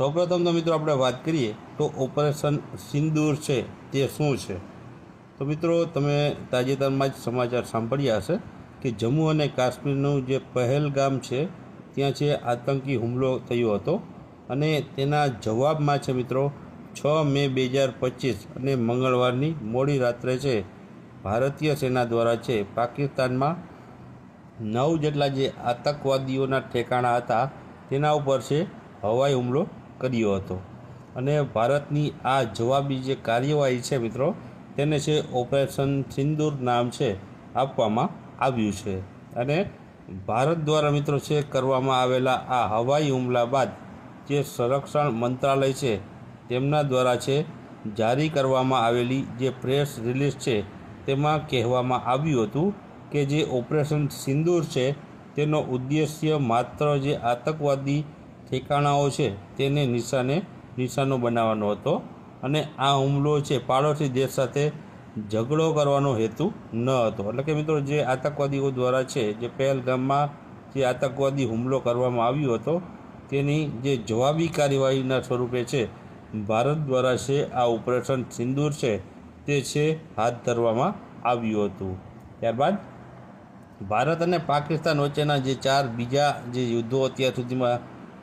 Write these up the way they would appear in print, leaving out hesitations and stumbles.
સૌપ્રથમ તો મિત્રો આપણે વાત કરીએ તો ઓપરેશન સિંદૂર છે તે શું છે। તો મિત્રો તમે તાજેતરમાં જ સમાચાર સાંભળ્યા હશે કે જમ્મુ અને કાશ્મીરનું જે પહેલગામ છે ત્યાં છે આતંકી હુમલો થયો હતો અને તેના જવાબમાં છે મિત્રો 6 મે 2025 અને મંગળવારની મોડી રાત્રે છે ભારતીય સેના દ્વારા છે પાકિસ્તાનમાં 9 જેટલા જે આતંકવાદીઓના ઠેકાણા હતા તેના ઉપર છે હવાઈ હુમલો કર્યો હતો અને ભારતની આ જવાબી જે કાર્યવાહી છે મિત્રો તેને છે ઓપરેશન સિંદૂર નામ છે આપવામાં આવ્યું છે। અને ભારત દ્વારા મિત્રો છે કરવામાં આવેલા આ હવાઈ હુમલા બાદ જે સંરક્ષણ મંત્રાલય છે તેમના દ્વારા છે જારી કરવામાં આવેલી જે પ્રેસ રિલીઝ છે તેમાં કહેવામાં આવ્યું હતું કે જે ઓપરેશન સિંદૂર છે તેનો ઉદ્દેશ્ય માત્ર જે આતંકવાદી ઠેકાણાઓ છે તેને નિશાનો બનાવવાનો હતો અને આ હુમલો છે પાડોશી દેશ સાથે ઝઘડો કરવાનો હેતુ ન હતો। એટલે કે મિત્રો જે આતંકવાદીઓ દ્વારા છે જે પહેલગામમાં જે આતંકવાદી હુમલો કરવામાં આવ્યો હતો તેની જે જવાબી કાર્યવાહીના સ્વરૂપે છે ભારત દ્વારા છે આ ઓપરેશન સિંદૂર છે તે છે હાથ ધરવામાં આવ્યું હતું। ત્યારબાદ ભારત અને પાકિસ્તાન વચ્ચેના જે 4 બીજા જે યુદ્ધો અત્યાર સુધીમાં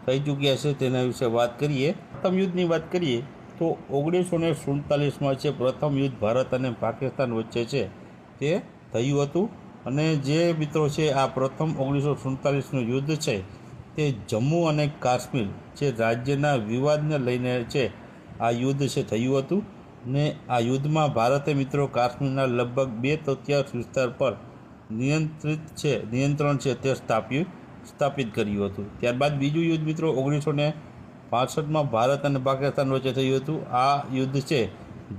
થઈ ચૂક્યા છે તેના વિશે વાત કરીએ। પ્રથમ યુદ્ધની વાત કરીએ તો 1947માં છે પ્રથમ યુદ્ધ ભારત અને પાકિસ્તાન વચ્ચે છે તે થયું હતું અને જે મિત્રો છે આ પ્રથમ 1947નું યુદ્ધ છે તે જમ્મુ અને કાશ્મીર જે રાજ્યના વિવાદને લઈને છે આ યુદ્ધ છે થયું હતું ને આ યુદ્ધમાં ભારતે મિત્રો કાશ્મીરના લગભગ 2/3 વિસ્તાર પર નિયંત્રણ છે તે સ્થાપિત કર્યું હતું। ત્યારબાદ બીજું યુદ્ધ મિત્રો 1965માં ભારત અને પાકિસ્તાન વચ્ચે થયું હતું। આ યુદ્ધ છે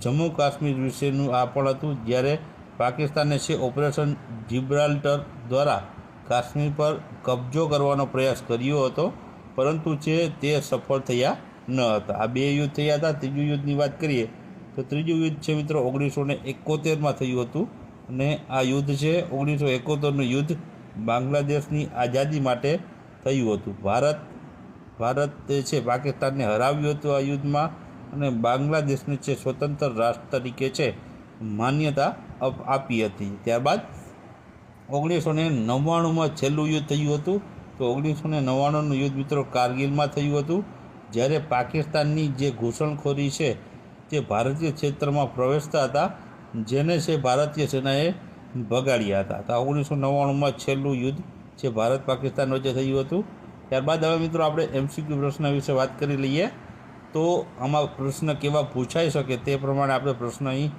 જમ્મુ કાશ્મીર વિશેનું આ પણ હતું જ્યારે પાકિસ્તાને છે ઓપરેશન જિબ્રાલ્ટર દ્વારા કાશ્મીર પર કબજો કરવાનો પ્રયાસ કર્યો હતો પરંતુ છે તે સફળ થયા ન હતા। આ 2 યુદ્ધ થયા હતા। ત્રીજું યુદ્ધની વાત કરીએ તો ત્રીજું યુદ્ધ છે મિત્રો 1971માં થયું હતું અને આ યુદ્ધ છે 1971નું યુદ્ધ બાંગ્લાદેશની આઝાદી માટે થયું હતું। ભારતે છે પાકિસ્તાનને હરાવ્યું હતું આ યુદ્ધમાં અને બાંગ્લાદેશને છે સ્વતંત્ર રાષ્ટ્ર તરીકે છે માન્યતા આપી હતી। ત્યારબાદ 1999માં છેલ્લું યુદ્ધ થયું હતું। તો 1999નું યુદ્ધ મિત્રો કારગિલમાં થયું હતું જ્યારે પાકિસ્તાનની જે ઘૂસણખોરી છે તે ભારતીય ક્ષેત્રમાં પ્રવેશતા હતા જેને છે ભારતીય સેનાએ ભગાડ્યા હતા। તો 1999માં છેલ્લું યુદ્ધ છે ભારત પાકિસ્તાન વચ્ચે થયું હતું। ત્યારબાદ હવે મિત્રો આપણે MCQ પ્રશ્ન વિશે વાત કરી લઈએ તો આમાં પ્રશ્ન કેવા પૂછાઈ શકે તે પ્રમાણે આપણે પ્રશ્ન અહીં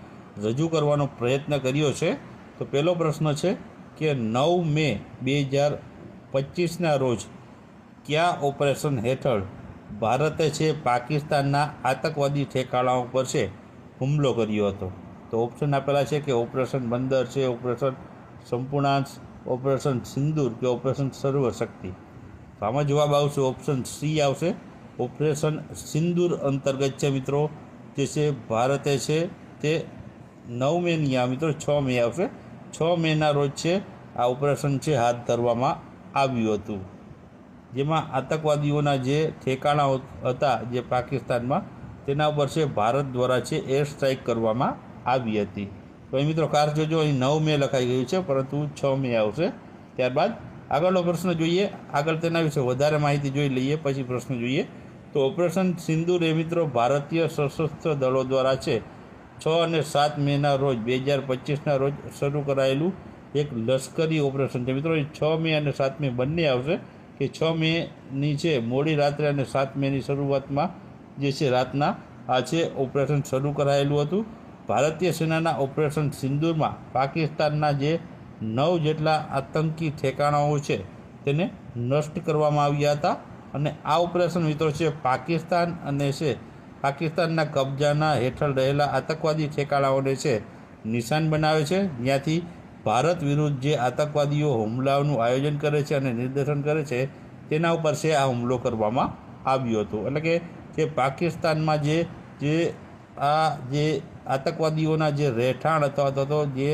રજૂ કરવાનો પ્રયત્ન કર્યો છે। તો પહેલો પ્રશ્ન છે કે 9 મે 2025ના રોજ કયા ઓપરેશન હેઠળ ભારતે છે પાકિસ્તાનના આતંકવાદી ઠેકાણાઓ પર છે હુમલો કર્યો હતો। તો ઓપ્શન આપેલા છે કે ઓપરેશન બંદર છે, ઓપરેશન સંપૂર્ણાંશ, ઓપરેશન સિંદૂર કે ઓપરેશન સર્વશક્તિ। તો આમાં જવાબ આવશે ઓપ્શન સી આવશે। ઓપરેશન સિંદૂર અંતર્ગત છે મિત્રો જે છે ભારતે છે તે 9 મેની આ મિત્રો 6 મે આવશે। 6 મેના રોજ છે આ ઓપરેશન છે હાથ ધરવામાં આવ્યું હતું જેમાં આતંકવાદીઓના જે ઠેકાણાઓ હતા જે પાકિસ્તાનમાં તેના ઉપર છે ભારત દ્વારા છે એર સ્ટ્રાઇક કરવામાં આવી હતી। તો અહીં મિત્રો ખાસ જોજો અહીં 9 મે લખાઈ ગયું છે પરંતુ 6 મે આવશે। ત્યારબાદ આગળનો પ્રશ્ન જોઈએ। આગળ તેના વિશે વધારે માહિતી જોઈ લઈએ પછી પ્રશ્ન જોઈએ। તો ઓપરેશન સિંદૂર એ મિત્રો ભારતીય સશસ્ત્ર દળો દ્વારા છે 6 અને 7 મેના રોજ 2025ના રોજ શરૂ કરાયેલું એક લશ્કરી ઓપરેશન છે। મિત્રો 6 મે અને 7 મે બંને આવશે કે 6 મેની છે મોડી રાત્રે અને 7 મેની શરૂઆતમાં જે છે રાતના આ છે ઓપરેશન શરૂ કરાયેલું હતું। ભારતીય સેનાના ઓપરેશન સિંદૂરમાં પાકિસ્તાનના જે 9 જેટલા આતંકી ઠેકાણાઓ છે તેને નષ્ટ કરવામાં આવ્યા હતા અને આ ઓપરેશન મિત્રો છે પાકિસ્તાન અને છે પાકિસ્તાનના કબજાના હેઠળ રહેલા આતંકવાદી ઠેકાણાઓને છે નિશાન બનાવે છે જ્યાંથી ભારત વિરુદ્ધ જે આતંકવાદીઓ હુમલાઓનું આયોજન કરે છે અને નિર્દેશન કરે છે તેના ઉપર છે આ હુમલો કરવામાં આવ્યો હતો। એટલે કે જે પાકિસ્તાનમાં જે આતંકવાદીઓના જે રહેઠાણ અથવા તો જે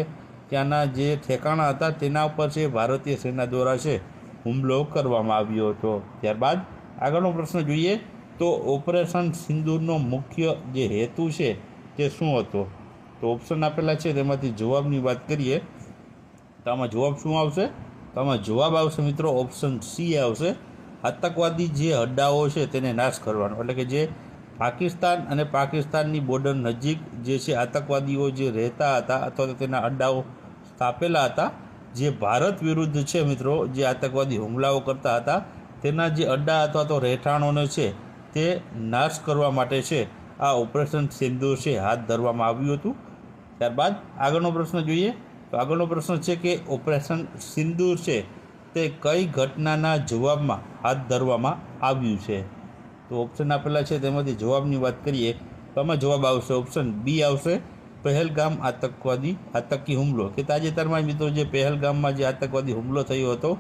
ત્યાંના જે ઠેકાણા હતા તેના ઉપર છે ભારતીય સેના દ્વારા છે હુમલો કરવામાં આવ્યો હતો। ત્યારબાદ આગળનો પ્રશ્ન જોઈએ તો ઓપરેશન સિંદૂરનો મુખ્ય જે હેતુ છે તે શું હતો? તો ઓપ્શન આપેલા છે તેમાંથી જવાબની વાત કરીએ તો આમાં જવાબ શું આવશે? તો આમાં જવાબ આવશે મિત્રો ઓપ્શન સી આવશે, આતંકવાદી જે અડ્ડાઓ છે તેને નાશ કરવાનો. એટલે કે જે પાકિસ્તાન અને પાકિસ્તાનની બોર્ડર નજીક જે છે આતંકવાદીઓ જે રહેતા હતા અથવા તો તેના અડ્ડાઓ સ્થાપેલા હતા, જે ભારત વિરુદ્ધ છે મિત્રો જે આતંકવાદી હુમલાઓ કરતા હતા તેના જે અડ્ડા અથવા તો રહેઠાણોને છે તે નાશ કરવા માટે છે આ ઓપરેશન સિંદૂર છે હાથ ધરવામાં આવ્યું હતું. ત્યારબાદ આગળનો પ્રશ્ન જોઈએ તો આગળનો પ્રશ્ન છે કે ઓપરેશન સિંદૂર છે તે કઈ ઘટનાના જવાબમાં હાથ ધરવામાં આવ્યું છે? તો ઓપ્શન આપેલા છે તેમાંથી જવાબની વાત કરીએ તો આમાં જવાબ આવશે ઓપ્શન બી આવશે, પહેલગામ આતંકી હુમલો. કે તાજેતરમાં મિત્રો જે પહેલગામમાં જે આતંકવાદી હુમલો થયો હતો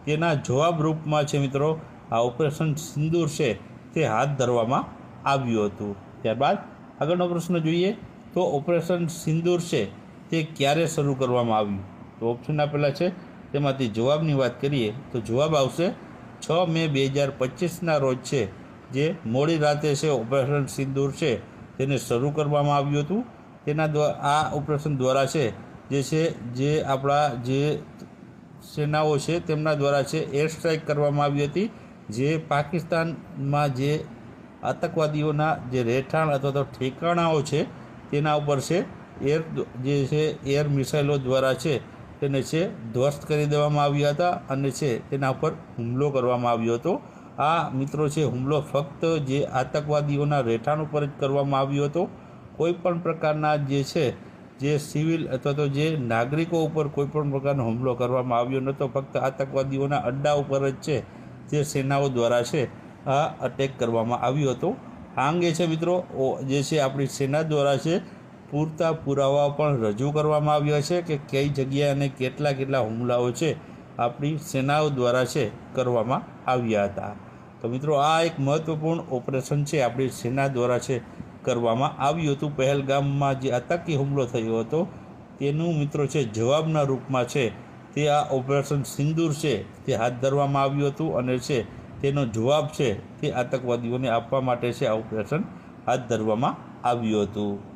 તેના જવાબ રૂપમાં છે મિત્રો આ ઓપરેશન સિંદૂર છે તે હાથ ધરવામાં આવ્યું હતું. ત્યારબાદ આગળનો પ્રશ્ન જોઈએ તો ઓપરેશન સિંદૂર છે તે ક્યારે શરૂ કરવામાં આવ્યું? તો ઓપ્શન આપેલા છે તેમાંથી જવાબની વાત કરીએ તો જવાબ આવશે 6 મે 2025ના રોજ છે જે મોડી રાતે છે ઓપરેશન સિંદૂર છે તેને શરૂ કરવામાં આવ્યું હતું. તેના આ ઓપરેશન દ્વારા છે જે આપણા જે સેનાઓ છે તેમના દ્વારા છે એર સ્ટ્રાઇક કરવામાં આવી હતી, જે પાકિસ્તાનમાં જે આતંકવાદીઓના જે રહેઠાણ અથવા તો ઠેકાણાઓ છે તેના ઉપર છે એર મિસાઇલો દ્વારા છે તેને છે ધ્વસ્ત કરી દેવામાં આવ્યા હતા અને છે તેના ઉપર હુમલો કરવામાં આવ્યો હતો. આ મિત્રો છે હુમલો ફક્ત જે આતંકવાદીઓના રહેઠાણ ઉપર જ કરવામાં આવ્યો હતો. કોઈ પણ પ્રકારના જે છે જે સિવિલ અથવા તો જે નાગરિકો ઉપર કોઈ પણ પ્રકારનો હુમલો કરવામાં આવ્યો નહોતો. ફક્ત આતંકવાદીઓના અડ્ડા ઉપર જ છે જે સેનાઓ દ્વારા છે આ અટેક કરવામાં આવ્યો હતો. આ અંગે છે મિત્રો જે છે આપણી સેના દ્વારા છે પૂરતા પુરાવા પણ રજૂ કરવામાં આવ્યા છે કે કઈ જગ્યાએ અને કેટલા હુમલાઓ છે આપણી સેનાઓ દ્વારા છે કરવામાં આવ્યા હતા. તો મિત્રો આ એક મહત્ત્વપૂર્ણ ઓપરેશન છે આપણી સેના દ્વારા છે કરવામાં આવ્યું હતું. પહેલગામમાં જે આતંકી હુમલો થયો હતો તેનું મિત્રો છે જવાબના રૂપમાં છે તે આ ઓપરેશન સિંદૂર છે તે હાથ ધરવામાં આવ્યું હતું અને છે તેનો જવાબ છે તે આતંકવાદીઓને આપવા માટે છે આ ઓપરેશન હાથ ધરવામાં આવ્યું હતું.